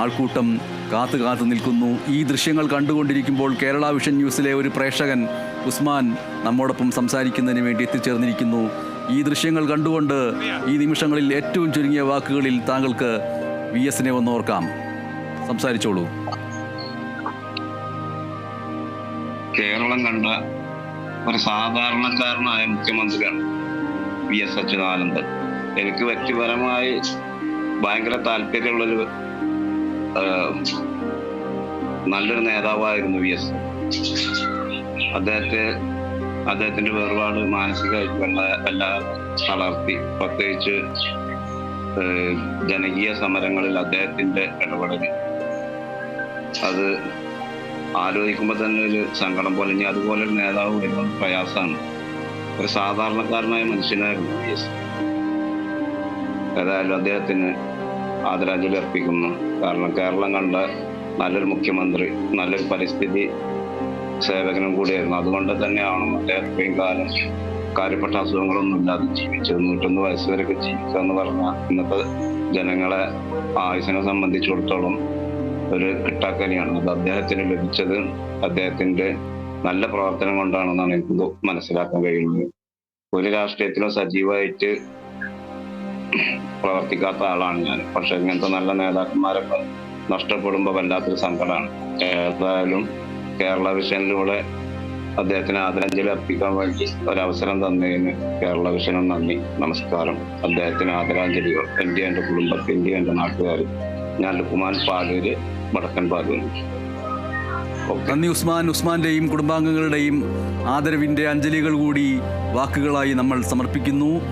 ആൾക്കൂട്ടം കാത്തു നിൽക്കുന്നു. ഈ ദൃശ്യങ്ങൾ കണ്ടുകൊണ്ടിരിക്കുമ്പോൾ കേരള വിഷൻ ന്യൂസിലെ ഒരു പ്രേക്ഷകൻ ഉസ്മാൻ നമ്മോടൊപ്പം സംസാരിക്കുന്നതിന് വേണ്ടി എത്തിച്ചേർന്നിരിക്കുന്നു. ഈ ദൃശ്യങ്ങൾ കണ്ടുകൊണ്ട് ഈ നിമിഷങ്ങളിൽ ഏറ്റവും ചുരുങ്ങിയ വാക്കുകളിൽ താങ്കൾക്ക് VS ഒന്ന് ഓർക്കാം. സംസാരിച്ചോളൂ. കേരളം കണ്ട ഒരു സാധാരണക്കാരനായ മുഖ്യമന്ത്രിയാണ് VS അച്യുതാനന്ദൻ. എനിക്ക് വ്യക്തിപരമായി ഭയങ്കര താല്പര്യമുള്ളൊരു നല്ലൊരു നേതാവായിരുന്നു VS. അദ്ദേഹത്തിന്റെ വേർപാട് മാനസികമായിട്ട് എല്ലാം തളർത്തി. പ്രത്യേകിച്ച് ജനകീയ സമരങ്ങളിൽ അദ്ദേഹത്തിന്റെ ഇടപെടൽ അത് ആലോചിക്കുമ്പോൾ തന്നെ ഒരു സങ്കടം പോലെ. ഇനി അതുപോലെ ഒരു നേതാവ് വരുന്നത് പ്രയാസമാണ്. ഒരു സാധാരണക്കാരനായ മനുഷ്യനായിരുന്നു VS. ഏതായാലും അദ്ദേഹത്തിന് ആദരാഞ്ജലി അർപ്പിക്കുന്നു. കാരണം കേരളം കണ്ട നല്ലൊരു മുഖ്യമന്ത്രി, നല്ലൊരു പരിസ്ഥിതി സേവകനും കൂടിയായിരുന്നു. അതുകൊണ്ട് തന്നെയാണ് അദ്ദേഹം ഇത്രയും കാലം കാര്യപ്പെട്ട അസുഖങ്ങളൊന്നും ഇല്ലാതെ ജീവിച്ചത്. 101 വയസ്സ് വരെയൊക്കെ ജീവിക്കുക എന്ന് പറഞ്ഞാൽ ഇന്നത്തെ ജനങ്ങളെ ആയുസിനെ സംബന്ധിച്ചിടത്തോളം ഒരു കിട്ടാക്കനിയാണ്. അത് അദ്ദേഹത്തിന് ലഭിച്ചത് അദ്ദേഹത്തിന്റെ നല്ല പ്രവർത്തനം കൊണ്ടാണെന്നാണ് എനിക്ക് മനസ്സിലാക്കാൻ കഴിയുന്നത്. ഒരു രാഷ്ട്രീയത്തിലും സജീവമായിട്ട് പ്രവർത്തിക്കാത്ത ആളാണ് ഞാൻ. പക്ഷെ ഇങ്ങനത്തെ നല്ല നേതാക്കന്മാരൊക്കെ നഷ്ടപ്പെടുമ്പോൾ വല്ലാത്തൊരു സങ്കടമാണ്. ഏതായാലും കേരള വിഷനിലൂടെ അദ്ദേഹത്തിന് ആദരാഞ്ജലി അർപ്പിക്കാൻ വേണ്ടി ഒരവസരം തന്നതിന് കേരള വിഷനും നന്ദി, നമസ്കാരം. അദ്ദേഹത്തിന് ആദരാഞ്ജലികൾ എൻ്റെ കുടുംബത്തിൻ്റെ, എൻ്റെ നാട്ടുകാർ. ഞാൻ ലുക്കുമാൻ പാലൂര്, വടക്കൻ പാലൂര്. നന്ദി ഉസ്മാൻ. ഉസ്മാന്റെയും കുടുംബാംഗങ്ങളുടെയും ആദരവിൻ്റെ അഞ്ജലികൾ കൂടി വാക്കുകളായി നമ്മൾ സമർപ്പിക്കുന്നു.